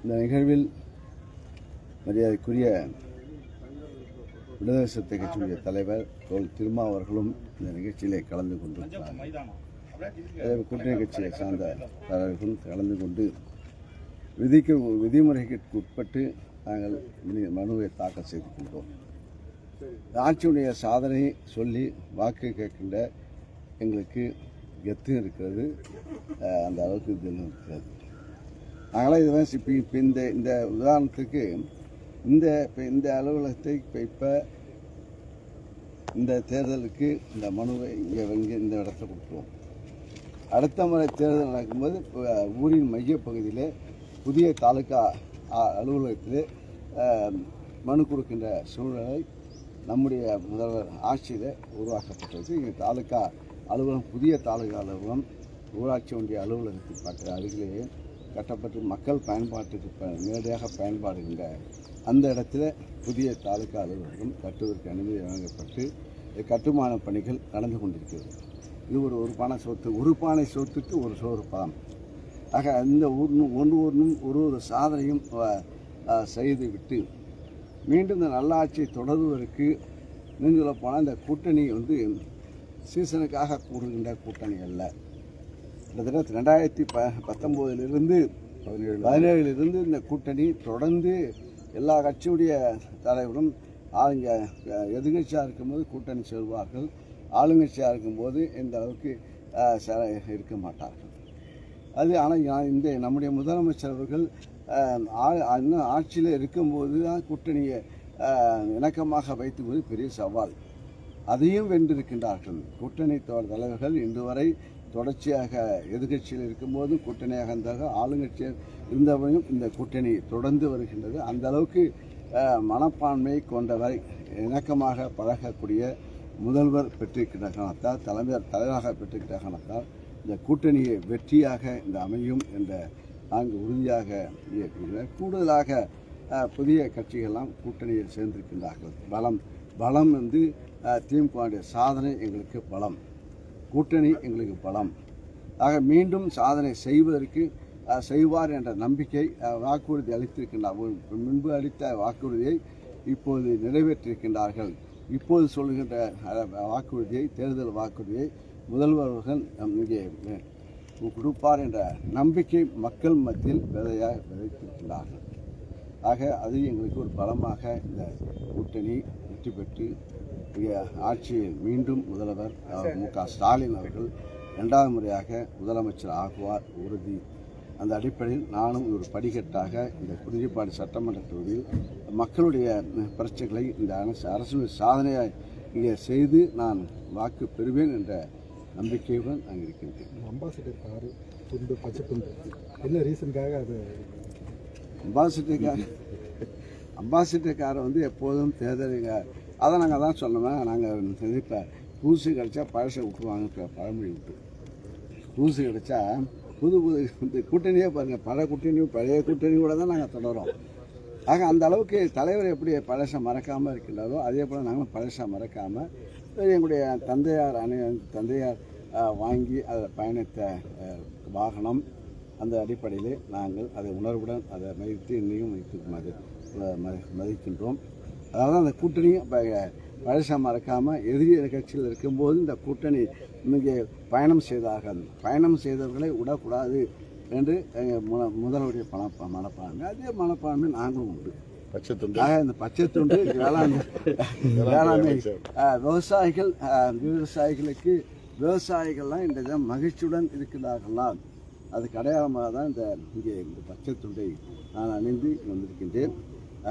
இந்த நிகழ்வில் மரியாதைக்குரிய விடுதலை சிறுத்தை கட்சியுடைய தலைவர் திருமா அவர்களும் இந்த நிகழ்ச்சியிலே கலந்து கொண்டிருக்கிறார். கூட்டணி கட்சியை சார்ந்த தலைவர்களும் கலந்து கொண்டு விதிமுறைக்கு உட்பட்டு நாங்கள் மனுவை தாக்கல் செய்து கொண்டோம். ஆட்சியுடைய சாதனை சொல்லி வாக்கு கேட்கின்ற எங்களுக்கு கெத்து இருக்கிறது, அந்த அளவுக்கு இது இருக்கிறது. நாங்களாம் இதுதான் இப்போ இந்த உதாரணத்துக்கு இந்த அலுவலகத்தை இப்போ இந்த தேர்தலுக்கு இந்த மனுவை இங்கே இந்த இடத்துல கொடுத்துருவோம். அடுத்த முறை தேர்தல் நடக்கும்போது ஊரின் மையப்பகுதியில் புதிய தாலுகா அலுவலகத்தில் மனு கொடுக்கின்ற சூழ்நிலை நம்முடைய முதல்வர் ஆட்சியில் உருவாக்கப்பட்டது. இங்கே தாலுகா அலுவலகம், புதிய தாலுகா அலுவலகம் ஊராட்சி ஒன்றிய அலுவலகத்துக்கு பக்க அருகிலேயே கட்டப்பட்டு மக்கள் பயன்பாட்டுக்கு நேரடியாக பயன்பாடுகின்ற அந்த இடத்துல புதிய தாலுகா அலுவலகம் கட்டுவதற்கு அனுமதி வழங்கப்பட்டு கட்டுமான பணிகள் நடந்து கொண்டிருக்கிறது. இது ஒரு பானை சொத்துக்கு ஒரு சோறு பதம். ஆக இந்த ஒரு சாதனையும் செய்துவிட்டு மீண்டும் இந்த நல்லாட்சியை தொடர்வதற்கு நீங்கள் போனால் இந்த கூட்டணி சீசனுக்காக கூடுகின்ற கூட்டணி அல்ல. கிட்டத்தட்ட 2019 இந்த கூட்டணி தொடர்ந்து எல்லா கட்சியுடைய தலைவரும் எதிர்கட்சியாக இருக்கும்போது கூட்டணி செல்வார்கள், ஆளுங்கட்சியாக இருக்கும்போது இந்த அளவுக்கு இருக்க மாட்டார்கள். அது ஆனால் நம்முடைய முதலமைச்சர் அவர்கள் ஆட்சியில் இருக்கும்போது தான் கூட்டணியை இணக்கமாக வைத்துக்கொண்டு பெரிய சவால், அதையும் வென்றிருக்கின்றார்கள். கூட்டணி தலைவர்கள் இன்று வரை தொடர்ச்சியாக எதிர்கட்சியில் இருக்கும்போது கூட்டணியாக இருந்தாக ஆளுங்கட்சியில் இருந்தவரையும் இந்த கூட்டணி தொடர்ந்து வருகின்றது. அந்த அளவுக்கு மனப்பான்மை கொண்டவரை இணக்கமாக பழகக்கூடிய முதல்வர் பெற்றிருக்கின்ற காரணத்தால், தலைவராக பெற்றிருக்கின்ற காரணத்தால் இந்த கூட்டணியை வெற்றியாக இந்த அமையும் என்ற நான்கு உறுதியாக இயக்குகிறார். கூடுதலாக புதிய கட்சிகள்லாம் கூட்டணியில் சேர்ந்திருக்கின்றார்கள். பலம் திமுக சாதனை எங்களுக்கு பலம், கூட்டணி எங்களுக்கு பலம். ஆக மீண்டும் சாதனை செய்வதற்கு செய்வார் என்ற நம்பிக்கை வாக்குறுதி அளித்திருக்கின்றார். முன்பு அளித்த வாக்குறுதியை இப்போது நிறைவேற்றியிருக்கின்றார்கள். இப்போது சொல்கின்ற வாக்குறுதியை, தேர்தல் வாக்குறுதியை முதல்வர் அவர்கள் இங்கே கொடுப்பார் என்ற நம்பிக்கை மக்கள் மத்தியில் விதைத்திருக்கிறார்கள். ஆக அது எங்களுக்கு ஒரு பலமாக இந்த கூட்டணி வெற்றி பெற்று ஆட்சியில் மீண்டும் முதல்வர் மு.க. ஸ்டாலின் அவர்கள் 2வது முறையாக முதலமைச்சர் ஆகுவார் உறுதி. அந்த அடிப்படையில் நானும் ஒரு படிக்கட்டாக இந்த குறிஞ்சிப்பாடி சட்டமன்ற தொகுதியில் மக்களுடைய பிரச்சனைகளை இந்த அரசு சாதனையாக இங்கே செய்து நான் வாக்கு பெறுவேன் என்ற நம்பிக்கையுடன் நான் இருக்கின்றேன். அம்பாசிடர் காரு துண்டு, பச்சை துண்டு, என்ன ரீசனுக்காக அது அம்பாசிடர் காரை எப்போதும் தேர்தலுங்க அதை நாங்கள் தான் சொன்னோம். நாங்கள் இப்போ புதுசு கிடச்சா பழசை விட்டுருவாங்க, பழமொழி விட்டு புதுசு கிடச்சா புது கூட்டணியே பாருங்கள், பழைய கூட்டணி கூட தான் நாங்கள் தொடரோம். ஆக அந்த அளவுக்கு தலைவர் எப்படி பழசை மறக்காமல் இருக்கின்றாரோ அதே போல் நாங்களும் பழசை மறக்காமல் எங்களுடைய தந்தையார் வாங்கி அதில் பயணித்த வாகனம், அந்த அடிப்படையிலே நாங்கள் அதை உணர்வுடன் அதை மதித்து இன்னையும் மதிக்கின்றோம். அதாவது அந்த கூட்டணியும் பழசை மறக்காமல் எதிரி கட்சியில் இருக்கும்போது இந்த கூட்டணி இங்கே பயணம் செய்தவர்களை விடக்கூடாது என்று முதல்வருடைய மனப்பான்மை, அதே மனப்பான்மை நாங்களும் உண்டு. இந்த பச்சை துண்டு வேளாண்மை விவசாயிகள்லாம் இன்றைய மகிழ்ச்சியுடன் இருக்கிறார்கள்லாம் அதுக்கு அடையாளமாக தான் இங்கே இந்த பச்சை துண்டை நான் அணிந்து வந்திருக்கின்றேன்.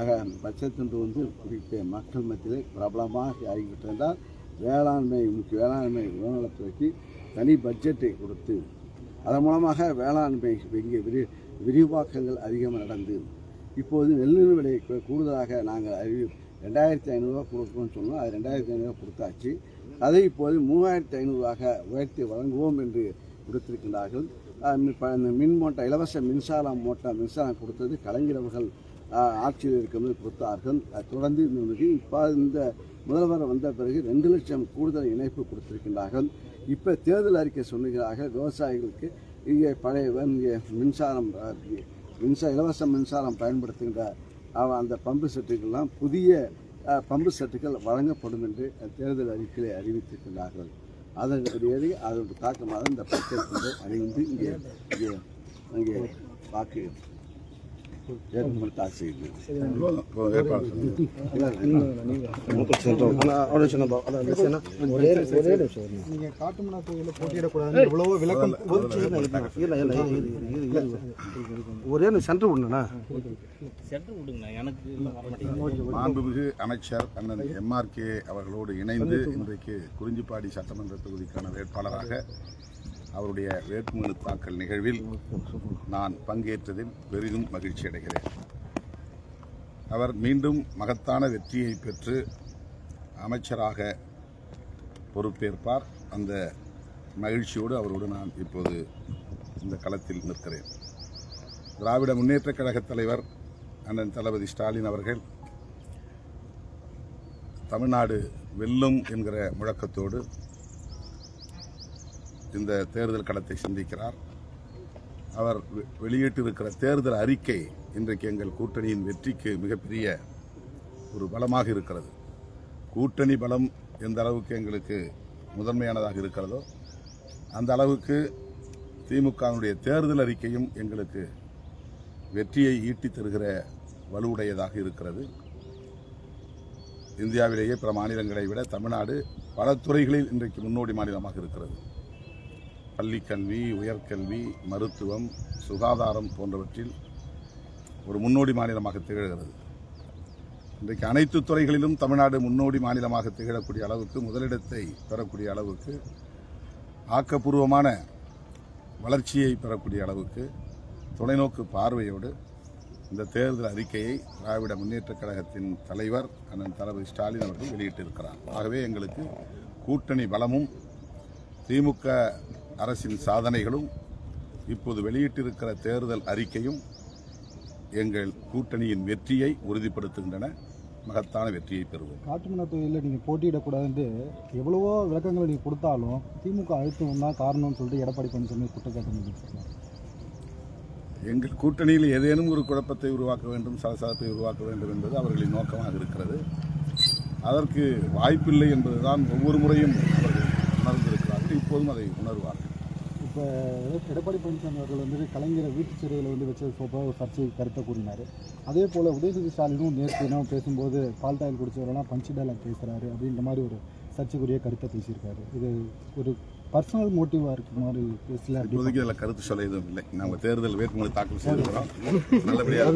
ஆக பச்சை துண்டு குறிப்பிட்ட மக்கள் மத்தியில் பிரபலமாக ஆகிவிட்டிருந்தால் வேளாண்மை உணவுநலத்துறைக்கு தனி பட்ஜெட்டை கொடுத்து அதன் மூலமாக வேளாண்மை இங்கே விரிவாக்கங்கள் அதிகமாக நடந்து இப்போது நெல்லின் விலை கூடுதலாக நாங்கள் 2500 கொடுக்கணும்னு சொன்னோம். அது 2500 கொடுத்தாச்சு. அதை இப்போது 3500 உயர்த்தி வழங்குவோம் என்று கொடுத்திருக்கின்றார்கள். இலவச மின்சாரம் கொடுத்தது கலைஞர் அவர்கள் ஆட்சியில் இருக்கும்போது கொடுத்தார்கள். தொடர்ந்து இப்போ இந்த முதல்வர் வந்த பிறகு 2 லட்சம் கூடுதல் இணைப்பு கொடுத்திருக்கின்றார்கள். இப்போ தேர்தல் அறிக்கை சொல்லுகிறார்கள் விவசாயிகளுக்கு இங்கே பழைய இங்கே மின்சாரம் இலவச மின்சாரம் பயன்படுத்துகின்ற அந்த பம்பு செட்டுக்கெல்லாம் புதிய பம்பு செட்டுகள் வழங்கப்படும் என்று தேர்தல் அறிக்கையை அறிவித்திருக்கிறார்கள். அதன்படியே அதனுடைய தாக்கமாக இந்த பக்கெட் அணிந்து இங்கே வாக்கு ஏற்பாடு தாக்கல் நீங்க காட்டுமன்னா கோயிலில் போட்டியிடக்கூடாது எவ்வளவோ விளக்கம் ஒரே சென்டர் விடணுண்ணா மாண்புமிகு அமைச்சர் அண்ணன் MRK அவர்களோடு இணைந்து இன்றைக்கு குறிஞ்சிப்பாடி சட்டமன்ற தொகுதிக்கான வேட்பாளராக அவருடைய வேட்புமனு தாக்கல் நிகழ்வில் நான் பங்கேற்றதில் பெரிதும் மகிழ்ச்சி அடைகிறேன். அவர் மீண்டும் மகத்தான வெற்றியை பெற்று அமைச்சராக பொறுப்பேற்பார். அந்த மகிழ்ச்சியோடு அவரோடு நான் இப்போது இந்த களத்தில் நிற்கிறேன். திராவிட முன்னேற்றக் கழக தலைவர் அண்ணன் தளபதி ஸ்டாலின் அவர்கள் தமிழ்நாடு வெல்லும் என்கிற முழக்கத்தோடு இந்த தேர்தல் களத்தை சந்திக்கிறார். அவர் வெளியிட்டிருக்கிற தேர்தல் அறிக்கை இன்றைக்கு எங்கள் கூட்டணியின் வெற்றிக்கு மிகப்பெரிய ஒரு பலமாக இருக்கிறது. கூட்டணி பலம் எந்த அளவுக்கு எங்களுக்கு முதன்மையானதாக இருக்கிறதோ அந்த அளவுக்கு திமுகவினுடைய தேர்தல் அறிக்கையும் எங்களுக்கு வெற்றியை ஈட்டி தருகிற வலுவுடையதாக இருக்கிறது. இந்தியாவிலேயே பிற மாநிலங்களை விட தமிழ்நாடு பல துறைகளில் இன்றைக்கு முன்னோடி மாநிலமாக இருக்கிறது. பள்ளிக்கல்வி, உயர்கல்வி, மருத்துவம், சுகாதாரம் போன்றவற்றில் ஒரு முன்னோடி மாநிலமாக திகழ்கிறது. இன்றைக்கு அனைத்து துறைகளிலும் தமிழ்நாடு முன்னோடி மாநிலமாக திகழக்கூடிய அளவுக்கு, முதலிடத்தை பெறக்கூடிய அளவுக்கு, ஆக்கப்பூர்வமான வளர்ச்சியை பெறக்கூடிய அளவுக்கு தொலைநோக்கு பார்வையோடு இந்த தேர்தல் அறிக்கையை திராவிட முன்னேற்றக் கழகத்தின் தலைவர் அண்ணன் தளபதி ஸ்டாலின் அவர்கள் வெளியிட்டிருக்கிறார். ஆகவே எங்களுக்கு கூட்டணி பலமும் திமுக அரசின் சாதனைகளும் இப்போது வெளியிட்டிருக்கிற தேர்தல் அறிக்கையும் எங்கள் கூட்டணியின் வெற்றியை உறுதிப்படுத்துகின்றன. மகத்தான வெற்றியை பெறுவோம். காட்டுமன்னா தொகுதியில் நீங்கள் போட்டியிடக்கூடாதுன்ட்டு எவ்வளவோ விளக்கங்கள் நீங்கள் கொடுத்தாலும் திமுக அழுத்தம் தான் காரணம்னு சொல்லிட்டு எடப்பாடி பழனிசாமி குற்றச்சாட்டு பண்ணியிருக்காங்க. எங்கள் கூட்டணியில் ஏதேனும் ஒரு குழப்பத்தை உருவாக்க வேண்டும், சலசலப்பை உருவாக்க வேண்டும் என்பது அவர்களின் நோக்கமாக இருக்கிறது. அதற்கு வாய்ப்பில்லை என்பதுதான் ஒவ்வொரு முறையும் அவர்கள் உணர்ந்திருக்கிறார்கள். இப்போதும் அதை உணர்வார்கள். இப்போ எடப்பாடி பழனிசாமி அவர்கள் கலைஞரை வீட்டு சிறையில் வச்சு ஒரு சர்ச்சை கருத்தை கூறினார். அதே போல் உதயநிதி ஸ்டாலினும் நேற்று தினம் பேசும்போது பால் டாயில் குடிச்சவரெல்லாம் பஞ்சு டைலாக் பேசுகிறாரு அப்படின்ற மாதிரி ஒரு சர்ச்சைக்குரிய கருத்தை பேசியிருக்காரு. இது ஒரு பர்சனல் மோட்டிவாக இருக்கிற மாதிரி பேசல. இப்போதைக்கு இதில் கருத்து சொல்ல எதுவும் இல்லை. நாங்கள் தேர்தல் வேட்புமனு தாக்கல் செய்திருக்கிறோம். நல்லபடியாக